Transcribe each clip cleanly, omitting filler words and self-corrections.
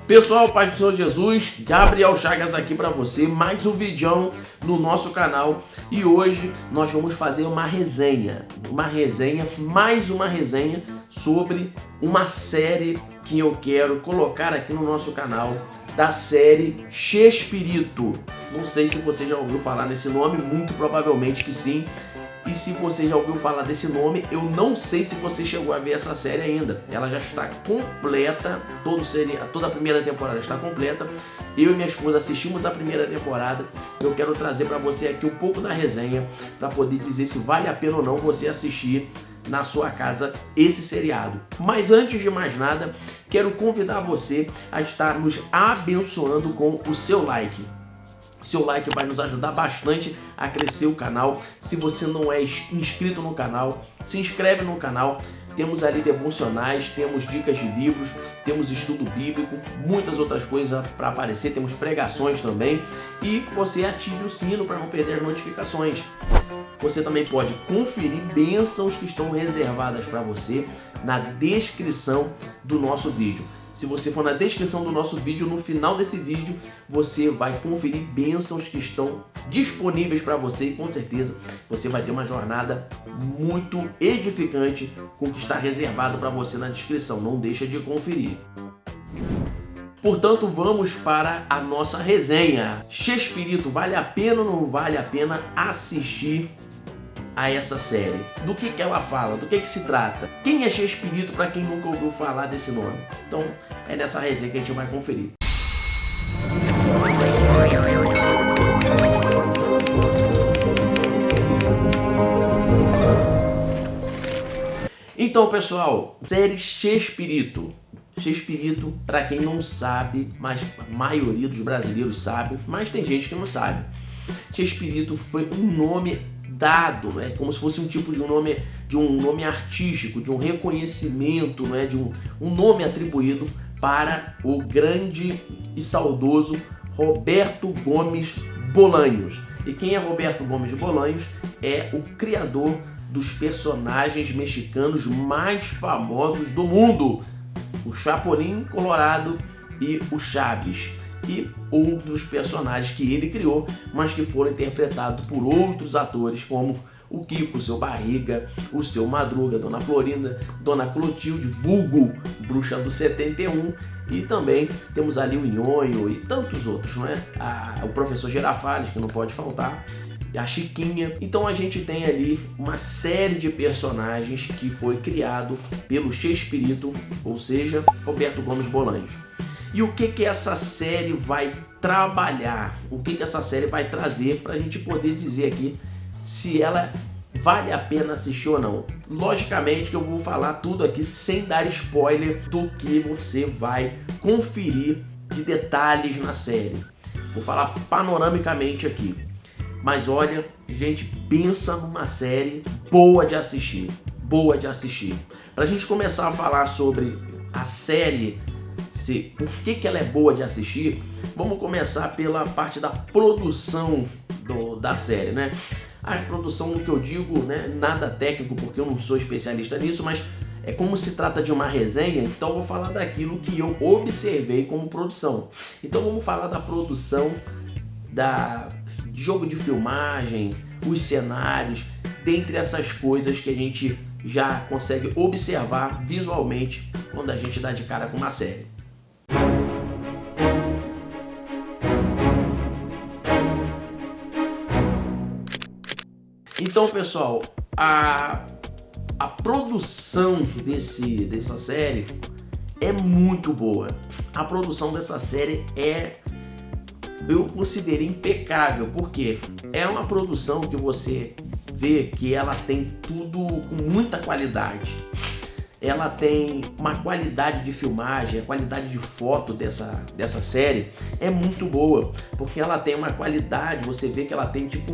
Pessoal, Pai do Senhor Jesus, Gabriel Chagas aqui para você, mais um vídeo no nosso canal. E hoje nós vamos fazer mais uma resenha sobre uma série que eu quero colocar aqui no nosso canal, da série Chespirito. Não sei se você já ouviu falar nesse nome, muito provavelmente que sim. E se você já ouviu falar desse nome, eu não sei se você chegou a ver essa série ainda. Ela já está completa, toda a primeira temporada está completa. Eu e minha esposa assistimos a primeira temporada. Eu quero trazer para você aqui um pouco da resenha, para poder dizer se vale a pena ou não você assistir na sua casa esse seriado. Mas antes de mais nada, quero convidar você a estar nos abençoando com o seu like. Seu like vai nos ajudar bastante a crescer o canal. Se você não é inscrito no canal, se inscreve no canal. Temos ali devocionais, temos dicas de livros, temos estudo bíblico, muitas outras coisas para aparecer. Temos pregações também. E você ative o sino para não perder as notificações. Você também pode conferir bênçãos que estão reservadas para você na descrição do nosso vídeo. Se você for na descrição do nosso vídeo, no final desse vídeo, você vai conferir bênçãos que estão disponíveis para você e com certeza você vai ter uma jornada muito edificante com o que está reservado para você na descrição. Não deixa de conferir. Portanto, vamos para a nossa resenha. Chespirito, vale a pena ou não vale a pena assistir a essa série? Do que ela fala? Do que se trata? Quem é Chespirito para quem nunca ouviu falar desse nome? Então é nessa resenha que a gente vai conferir. Então, pessoal, série Chespirito. Chespirito, para quem não sabe, mas a maioria dos brasileiros sabe, mas tem gente que não sabe. Chespirito foi um nome dado, é como se fosse um tipo de um nome artístico, de um reconhecimento, né, de um nome atribuído para o grande e saudoso Roberto Gomes Bolanhos. E quem é Roberto Gomes Bolanhos? É o criador dos personagens mexicanos mais famosos do mundo, o Chapulín Colorado e o Chaves, e outros personagens que ele criou, mas que foram interpretados por outros atores, como o Kiko, o Seu Barriga, o Seu Madruga, Dona Florinda, Dona Clotilde, vulgo Bruxa do 71, e também temos ali o Nhonho e tantos outros, não é? O Professor Girafales, que não pode faltar, a Chiquinha. Então a gente tem ali uma série de personagens que foi criado pelo Chespirito, ou seja, Roberto Gomes Bolanhos. E o que essa série vai trabalhar? O que essa série vai trazer para a gente poder dizer aqui se ela vale a pena assistir ou não? Logicamente que eu vou falar tudo aqui sem dar spoiler do que você vai conferir de detalhes na série. Vou falar panoramicamente aqui. Mas olha, gente, pensa numa série boa de assistir. Boa de assistir. Para a gente começar a falar sobre a série, por que ela é boa de assistir, vamos começar pela parte da produção da série, né? A produção, no que eu digo, né, nada técnico, porque eu não sou especialista nisso, mas é como se trata de uma resenha, então eu vou falar daquilo que eu observei como produção. Então vamos falar da produção, de jogo de filmagem, os cenários, dentre essas coisas que a gente já consegue observar visualmente quando a gente dá de cara com uma série. Então, pessoal, a produção dessa série é muito boa. A produção dessa série eu considerei impecável, porque é uma produção que você vê que ela tem tudo com muita qualidade. Ela tem uma qualidade de filmagem, a qualidade de foto dessa série é muito boa, porque ela tem uma qualidade, você vê que ela tem tipo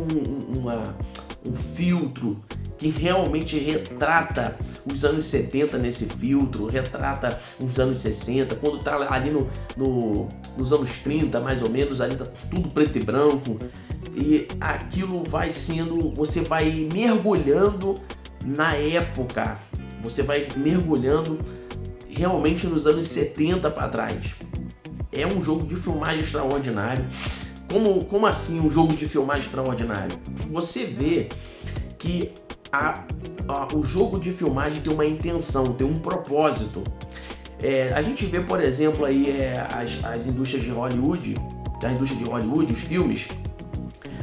um filtro que realmente retrata os anos 70 nesse filtro, retrata os anos 60, quando tá ali nos anos 30 mais ou menos, ali tá tudo preto e branco, e aquilo vai sendo, você vai mergulhando na época, você vai mergulhando realmente nos anos 70 para trás. É um jogo de filmagem extraordinário. Como assim um jogo de filmagem extraordinário? Você vê que o jogo de filmagem tem uma intenção, tem um propósito. A gente vê, por exemplo, aí as indústrias de Hollywood, os filmes.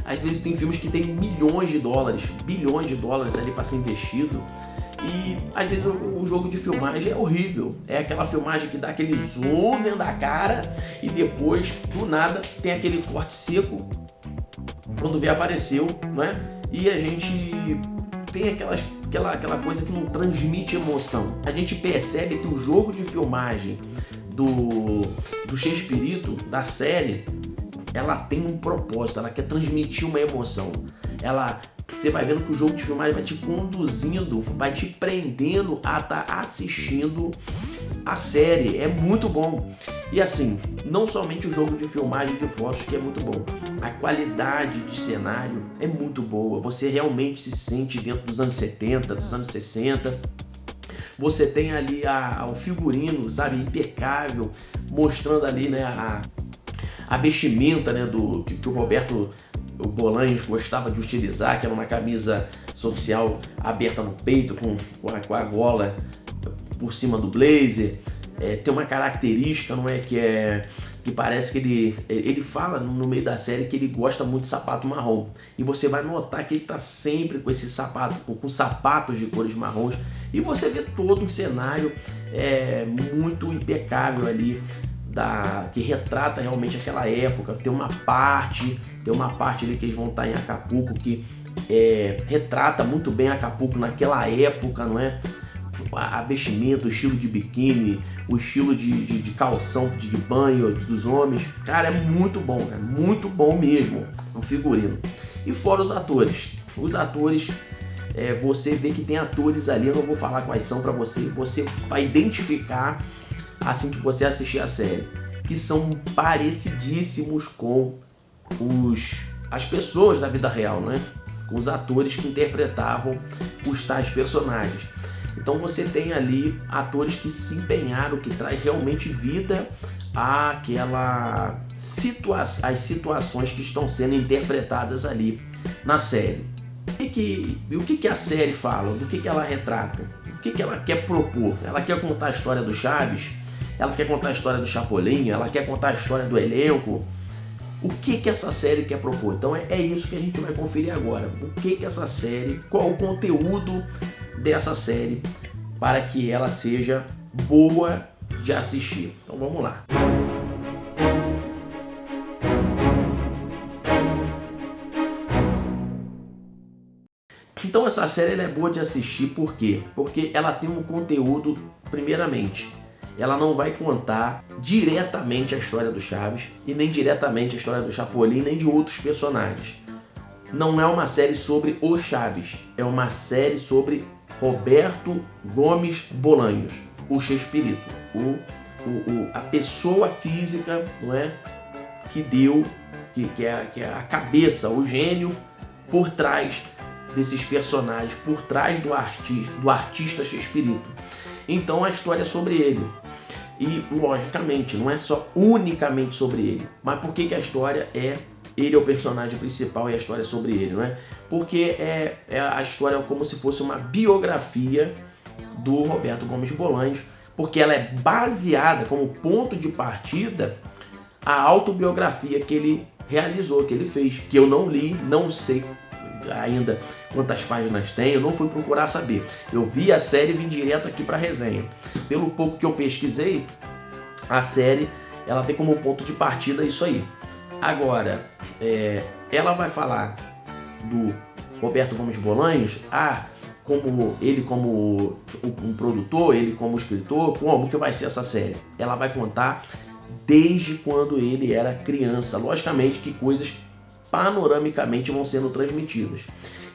Às vezes tem filmes que tem milhões de dólares, bilhões de dólares ali para ser investido. E às vezes o jogo de filmagem é horrível. É aquela filmagem que dá aquele zoom dentro da cara e depois, do nada, tem aquele corte seco quando vê apareceu, não é? E a gente tem aquela coisa que não transmite emoção. A gente percebe que o jogo de filmagem do Chespirito, da série, ela tem um propósito, ela quer transmitir uma emoção. Você vai vendo que o jogo de filmagem vai te conduzindo, vai te prendendo a estar assistindo a série. É muito bom. E assim, não somente o jogo de filmagem de fotos que é muito bom, a qualidade de cenário é muito boa. Você realmente se sente dentro dos anos 70, dos anos 60. Você tem ali o figurino, sabe, impecável, mostrando ali, né, a vestimenta, né, que o Roberto Bolanhos gostava de utilizar, que era uma camisa social aberta no peito, com a gola por cima do blazer. Tem uma característica, não é, que parece que ele fala no meio da série que ele gosta muito de sapato marrom. E você vai notar que ele está sempre com esse sapato, com sapatos de cores marrons. E você vê todo um cenário muito impecável ali, que retrata realmente aquela época. Tem uma parte ali que eles vão estar em Acapulco que retrata muito bem Acapulco naquela época, não é? A vestimenta, o estilo de biquíni, o estilo de calção de banho dos homens. Cara, é muito bom mesmo o figurino. E fora os atores. Você vê que tem atores ali, eu não vou falar quais são para você vai identificar assim que você assistir a série, que são parecidíssimos com as pessoas da vida real, né? Com os atores que interpretavam os tais personagens. Então você tem ali atores que se empenharam, que traz realmente vida às situações que estão sendo interpretadas ali na série. O que a série fala? Do que ela retrata? O que ela quer propor? Ela quer contar a história do Chaves? Ela quer contar a história do Chapolin? Ela quer contar a história do elenco? O que essa série quer propor? Então é isso que a gente vai conferir agora. O que essa série, qual o conteúdo dessa série para que ela seja boa de assistir. Então vamos lá. Então essa série ela é boa de assistir, por quê? Porque ela tem um conteúdo, primeiramente, ela não vai contar diretamente a história do Chaves e nem diretamente a história do Chapolin, nem de outros personagens. Não é uma série sobre o Chaves, é uma série sobre Roberto Gomes Bolanhos, o Chespirito, a pessoa física, não é, que é a cabeça, o gênio por trás desses personagens, por trás do artista Chespirito. Então a história é sobre ele. E logicamente não é só unicamente sobre ele, mas por que a história ele é o personagem principal e a história é sobre ele, não é? Porque a história é como se fosse uma biografia do Roberto Gomes Bolanhos, porque ela é baseada como ponto de partida a autobiografia que ele realizou, que ele fez, que eu não li, não sei ainda quantas páginas tem, eu não fui procurar saber. Eu vi a série e vim direto aqui para a resenha. Pelo pouco que eu pesquisei, a série ela tem como ponto de partida isso aí. Agora, ela vai falar do Roberto Gomes Bolanhos, como ele como um produtor, ele como escritor, como que vai ser essa série? Ela vai contar desde quando ele era criança, logicamente que coisas panoramicamente vão sendo transmitidas.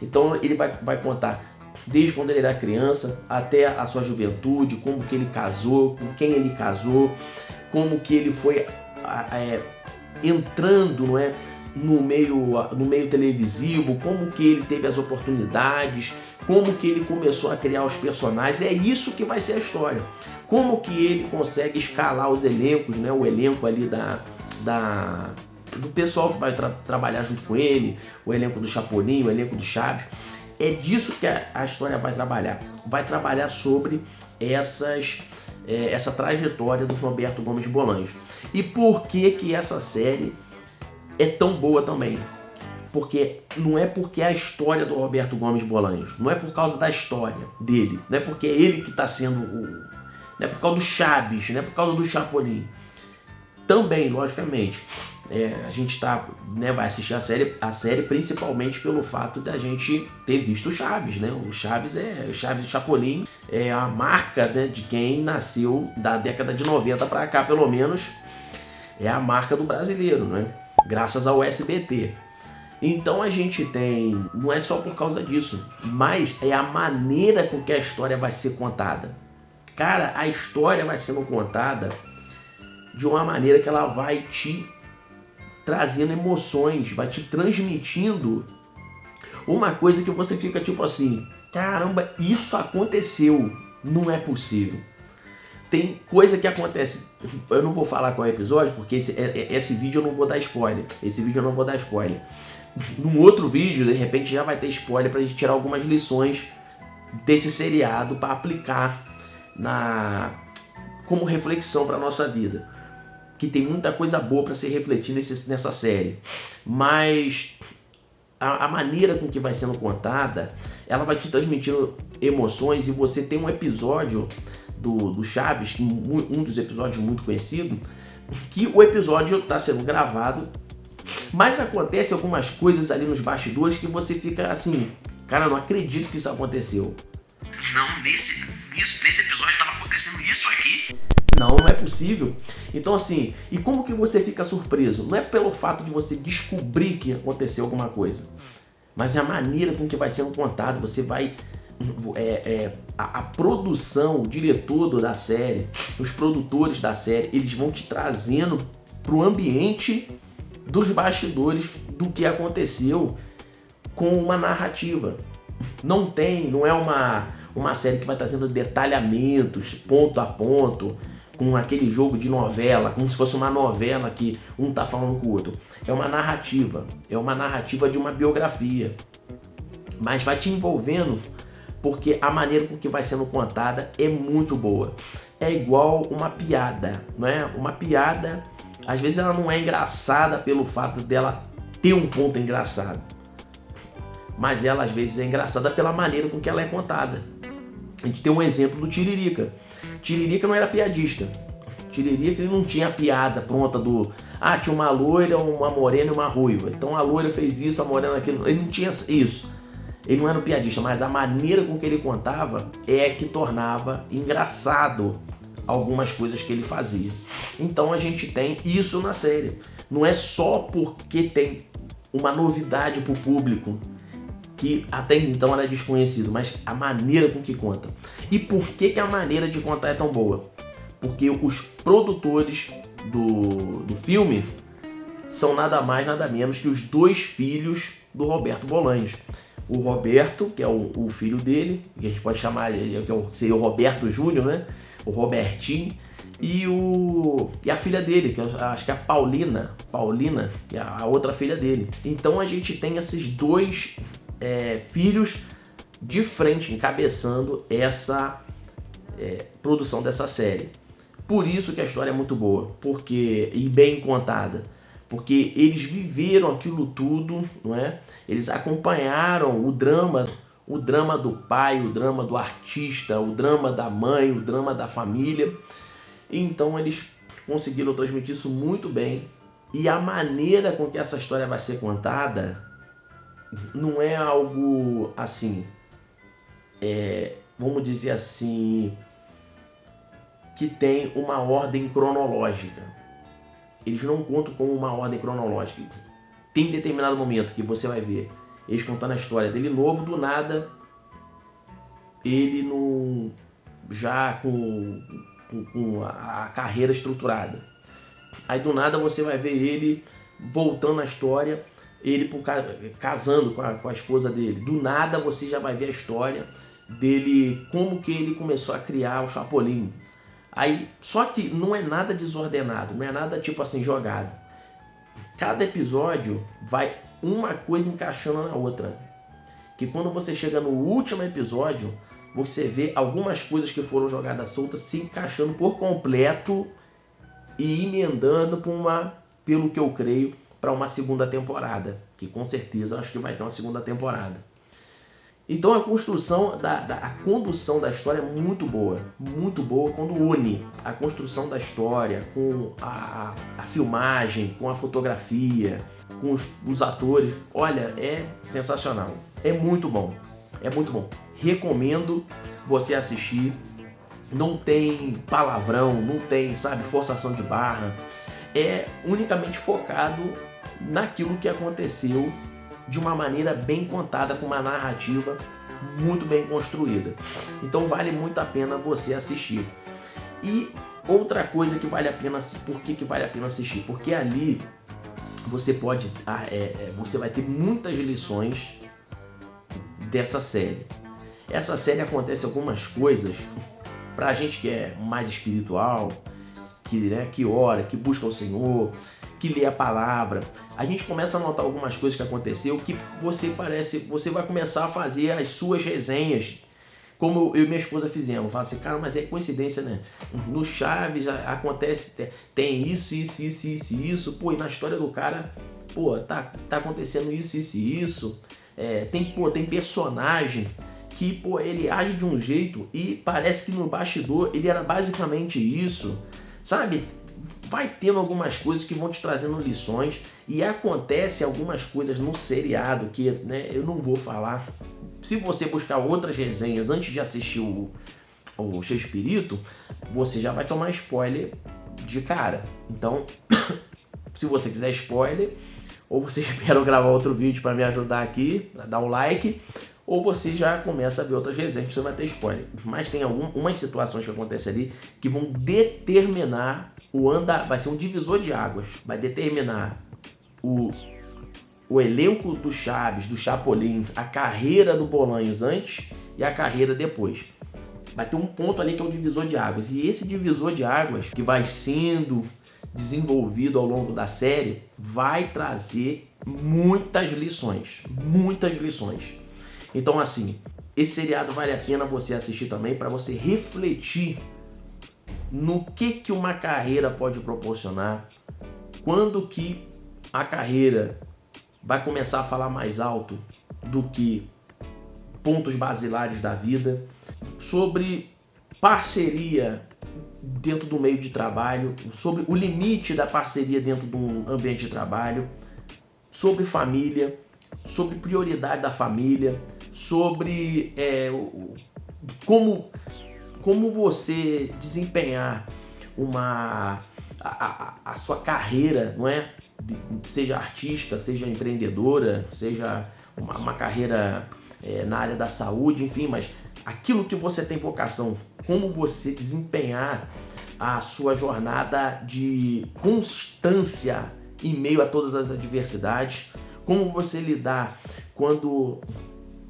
Então ele vai contar desde quando ele era criança até a sua juventude, como que ele casou, com quem ele casou, como que ele foi entrando, não é, no meio televisivo, como que ele teve as oportunidades, como que ele começou a criar os personagens. É isso que vai ser a história. Como que ele consegue escalar os elencos, né, o elenco ali do pessoal que vai trabalhar junto com ele, o elenco do Chapolin, o elenco do Chaves. É disso que a história vai trabalhar. Vai trabalhar sobre essa trajetória do Roberto Gomes Bolanhos. E por que essa série é tão boa também? Porque não é porque é a história do Roberto Gomes Bolanhos, não é por causa da história dele, não é porque é ele que está sendo não é por causa do Chaves, não é por causa do Chapolin. Também, logicamente, a gente vai assistir a série principalmente pelo fato da gente ter visto o Chaves, né? O Chaves e Chapolin é a marca, né, de quem nasceu da década de 90 para cá, pelo menos, é a marca do brasileiro, né? Graças ao SBT. Então a gente tem, não é só por causa disso, mas é a maneira com que a história vai ser contada. Cara, a história vai sendo contada de uma maneira que ela vai te trazendo emoções, vai te transmitindo uma coisa que você fica tipo assim, caramba, isso aconteceu, não é possível. Tem coisa que acontece, eu não vou falar qual é o episódio, porque esse vídeo eu não vou dar spoiler, Num outro vídeo, de repente, já vai ter spoiler pra gente tirar algumas lições desse seriado para aplicar como reflexão para nossa vida. Que tem muita coisa boa para se refletir nessa série. Mas a maneira com que vai sendo contada, ela vai te transmitindo emoções. E você tem um episódio do Chaves, um dos episódios muito conhecido, que o episódio está sendo gravado, mas acontece algumas coisas ali nos bastidores que você fica assim, cara, não acredito que isso aconteceu. Não, nesse episódio estava acontecendo isso aqui? Não é possível. Então assim, e como que você fica surpreso? Não é pelo fato de você descobrir que aconteceu alguma coisa, mas é a maneira com que vai sendo contado. Você vai... a produção, o diretor da série, os produtores da série, eles vão te trazendo pro ambiente dos bastidores do que aconteceu com uma narrativa. Não é uma série que vai trazendo detalhamentos, ponto a ponto, com aquele jogo de novela, como se fosse uma novela que um tá falando com o outro. É uma narrativa de uma biografia, mas vai te envolvendo porque a maneira com que vai sendo contada é muito boa. É igual uma piada, não é? Uma piada, às vezes ela não é engraçada pelo fato dela ter um ponto engraçado, mas ela às vezes é engraçada pela maneira com que ela é contada. A gente tem um exemplo do Tiririca. Tiririca não era piadista. Tiririca, ele não tinha a piada pronta tinha uma loira, uma morena e uma ruiva. Então a loira fez isso, a morena aquilo. Ele não tinha isso. Ele não era um piadista, mas a maneira com que ele contava é que tornava engraçado algumas coisas que ele fazia. Então a gente tem isso na série. Não é só porque tem uma novidade para o público, que até então era desconhecido, mas a maneira com que conta. E por que a maneira de contar é tão boa? Porque os produtores do filme são nada mais, nada menos que os dois filhos do Roberto Bolanhos. O Roberto, que é o filho dele, que a gente pode chamar, que seria o Roberto Júnior, né? O Robertinho, e a filha dele, que eu acho que é a Paulina, que é a outra filha dele. Então a gente tem esses dois filhos de frente, encabeçando essa produção dessa série. Por isso que a história é muito boa, e bem contada, porque eles viveram aquilo tudo, não é? Eles acompanharam o drama do pai, o drama do artista, o drama da mãe, o drama da família. Então eles conseguiram transmitir isso muito bem. E a maneira com que essa história vai ser contada não é algo assim, vamos dizer assim, que tem uma ordem cronológica. Eles não contam com uma ordem cronológica. Tem determinado momento que você vai ver eles contando a história dele novo, do nada ele no, já com a carreira estruturada. Aí do nada você vai ver ele voltando na história, ele casando com a esposa dele. Do nada você já vai ver a história dele, como que ele começou a criar o Chapolin. Aí, só que não é nada desordenado, não é nada tipo assim jogado. Cada episódio vai uma coisa encaixando na outra. Que quando você chega no último episódio, você vê algumas coisas que foram jogadas soltas se encaixando por completo e emendando pelo que eu creio, para uma segunda temporada. Que com certeza eu acho que vai ter uma segunda temporada. Então a construção, a condução da história é muito boa quando une a construção da história com a filmagem, com a fotografia, com os atores. Olha, é sensacional, é muito bom, recomendo você assistir. Não tem palavrão, não tem, forçação de barra, é unicamente focado naquilo que aconteceu de uma maneira bem contada, com uma narrativa muito bem construída. Então vale muito a pena você assistir. E outra coisa que vale a pena, por que vale a pena assistir? Porque ali você vai ter muitas lições dessa série. Essa série acontece algumas coisas pra gente que é mais espiritual, que ora, que busca o Senhor, que lê a palavra. A gente começa a notar algumas coisas que aconteceu que você vai começar a fazer as suas resenhas, como eu e minha esposa fizemos. Fala assim, cara, mas é coincidência, né? No Chaves acontece, tem isso, pô, e na história do cara, pô, tá acontecendo isso. Tem personagem que, pô, ele age de um jeito e parece que no bastidor ele era basicamente isso, sabe? Vai tendo algumas coisas que vão te trazendo lições, e acontece algumas coisas no seriado que, né, eu não vou falar. Se você buscar outras resenhas antes de assistir o Chespirito, você já vai tomar spoiler de cara. Então, se você quiser spoiler, ou você espera eu gravar outro vídeo para me ajudar aqui, dar um like, ou você já começa a ver outras resenhas que você vai ter spoiler. Mas tem algumas situações que acontecem ali que vão determinar vai ser um divisor de águas, vai determinar o elenco do Chaves, do Chapolin, a carreira do Bolanhos antes e a carreira depois. Vai ter um ponto ali que é o divisor de águas, e esse divisor de águas que vai sendo desenvolvido ao longo da série vai trazer muitas lições. Então, assim, esse seriado vale a pena você assistir também, para você refletir no que uma carreira pode proporcionar, quando que a carreira vai começar a falar mais alto do que pontos basilares da vida, sobre parceria dentro do meio de trabalho, sobre o limite da parceria dentro de um ambiente de trabalho, sobre família, sobre prioridade da família, sobre como você desempenhar a sua carreira, não é? Seja artística, seja empreendedora, seja uma carreira na área da saúde, enfim, mas aquilo que você tem vocação, como você desempenhar a sua jornada de constância em meio a todas as adversidades, como você lidar quando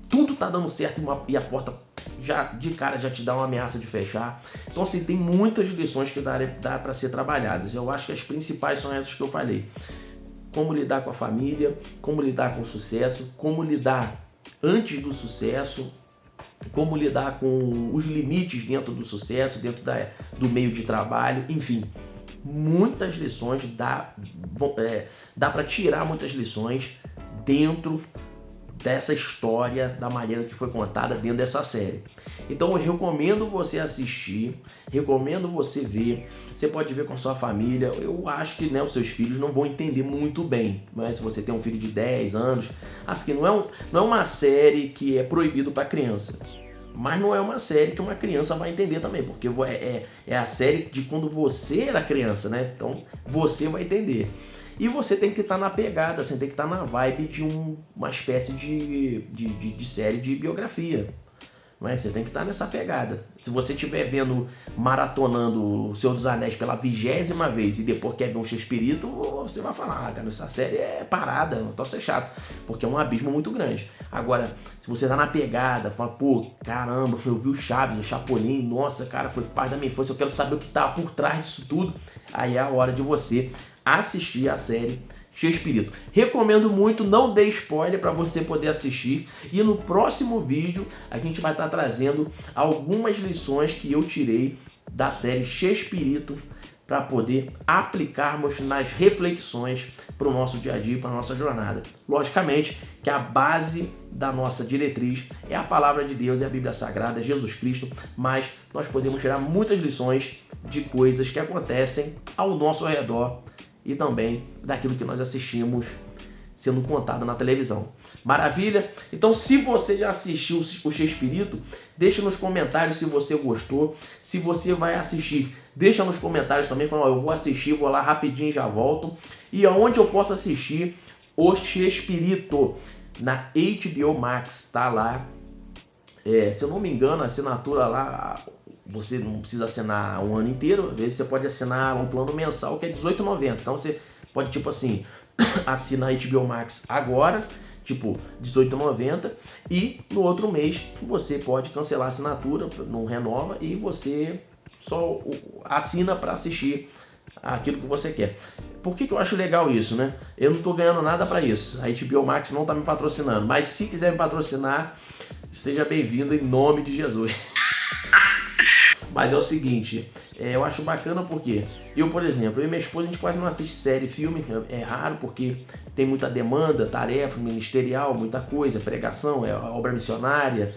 tudo está dando certo e a porta de cara já te dá uma ameaça de fechar. Então, assim, tem muitas lições que dá para ser trabalhadas. Eu acho que as principais são essas que eu falei. Como lidar com a família, como lidar com o sucesso, como lidar antes do sucesso, como lidar com os limites dentro do sucesso, dentro do meio de trabalho, enfim. Muitas lições, dá para tirar muitas lições dentro dessa história, da maneira que foi contada dentro dessa série. Então eu recomendo você assistir, recomendo você ver. Você pode ver com a sua família. Eu acho que, né, os seus filhos não vão entender muito bem, mas se você tem um filho de 10 anos, acho que não é uma série que é proibido para criança, mas não é uma série que uma criança vai entender também, porque é a série de quando você era criança, né? Então você vai entender. E você tem que estar na pegada, você tem que estar na vibe de uma espécie de série de biografia. Mas você tem que estar nessa pegada. Se você estiver vendo, maratonando o Senhor dos Anéis pela 20ª vez e depois quer ver um Chespirito, você vai falar, cara, essa série é parada, não tô ser chato, porque é um abismo muito grande. Agora, se você tá na pegada, fala, pô, caramba, eu vi o Chaves, o Chapolin, nossa, cara, foi parte da minha infância, eu quero saber o que tá por trás disso tudo, aí é a hora de você assistir a série Chespirito. Recomendo muito, não dê spoiler para você poder assistir. E no próximo vídeo a gente vai estar trazendo algumas lições que eu tirei da série Chespirito para poder aplicarmos nas reflexões para o nosso dia a dia, para a nossa jornada. Logicamente que a base da nossa diretriz é a palavra de Deus, é a Bíblia Sagrada, é Jesus Cristo, mas nós podemos tirar muitas lições de coisas que acontecem ao nosso redor e também daquilo que nós assistimos sendo contado na televisão. Maravilha? Então, se você já assistiu o Chespirito, deixa nos comentários se você gostou. Se você vai assistir, deixa nos comentários também, falando, eu vou assistir, vou lá rapidinho e já volto. E aonde eu posso assistir o Chespirito? Na HBO Max, tá lá. Se eu não me engano, a assinatura lá, você não precisa assinar um ano inteiro, às vezes você pode assinar um plano mensal que é R$18,90. Então você pode, tipo assim, assinar a HBO Max agora, tipo R$18,90, e no outro mês você pode cancelar a assinatura, não renova, e você só assina para assistir aquilo que você quer. Por que eu acho legal isso, né? Eu não tô ganhando nada para isso, a HBO Max não tá me patrocinando, mas se quiser me patrocinar, seja bem-vindo em nome de Jesus. Mas é o seguinte, eu acho bacana porque eu, por exemplo, eu e minha esposa, a gente quase não assiste série, filme, é raro porque tem muita demanda, tarefa ministerial, muita coisa, pregação, obra missionária,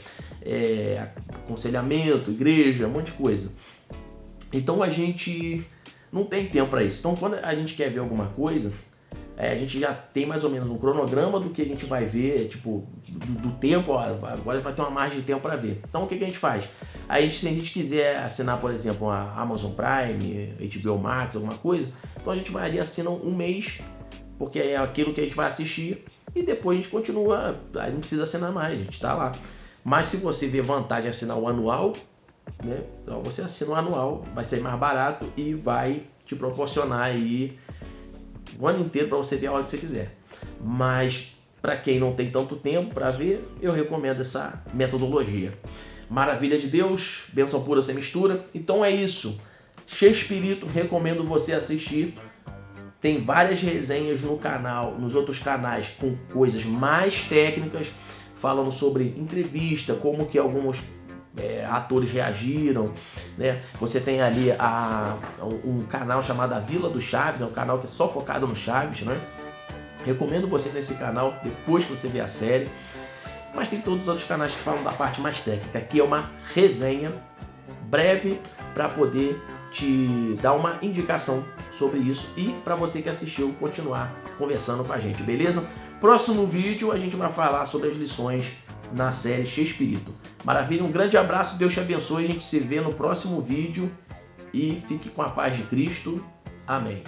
aconselhamento, igreja, um monte de coisa. Então a gente não tem tempo para isso. Então quando a gente quer ver alguma coisa, a gente já tem mais ou menos um cronograma do que a gente vai ver, tipo, do tempo, ó, agora vai ter uma margem de tempo para ver. Então o que a gente faz? Aí se a gente quiser assinar, por exemplo, a Amazon Prime, HBO Max, alguma coisa, então a gente vai ali, assina um mês, porque é aquilo que a gente vai assistir, e depois a gente continua, aí não precisa assinar mais, a gente tá lá. Mas se você vê vantagem em assinar o anual, né, então você assina o anual, vai ser mais barato e vai te proporcionar aí o ano inteiro para você ver a hora que você quiser. Mas para quem não tem tanto tempo para ver, eu recomendo essa metodologia. Maravilha de Deus, bênção pura sem mistura. Então é isso. Chespirito, recomendo você assistir. Tem várias resenhas no canal, nos outros canais, com coisas mais técnicas, falando sobre entrevista, como que alguns atores reagiram, né? Você tem ali um canal chamado A Vila do Chaves, é um canal que é só focado no Chaves, né? Recomendo você nesse canal depois que você ver a série. Mas tem todos os outros canais que falam da parte mais técnica. Aqui é uma resenha breve para poder te dar uma indicação sobre isso e para você que assistiu continuar conversando com a gente, beleza? Próximo vídeo a gente vai falar sobre as lições na série Chespirito. Maravilha, um grande abraço, Deus te abençoe, a gente se vê no próximo vídeo e fique com a paz de Cristo. Amém.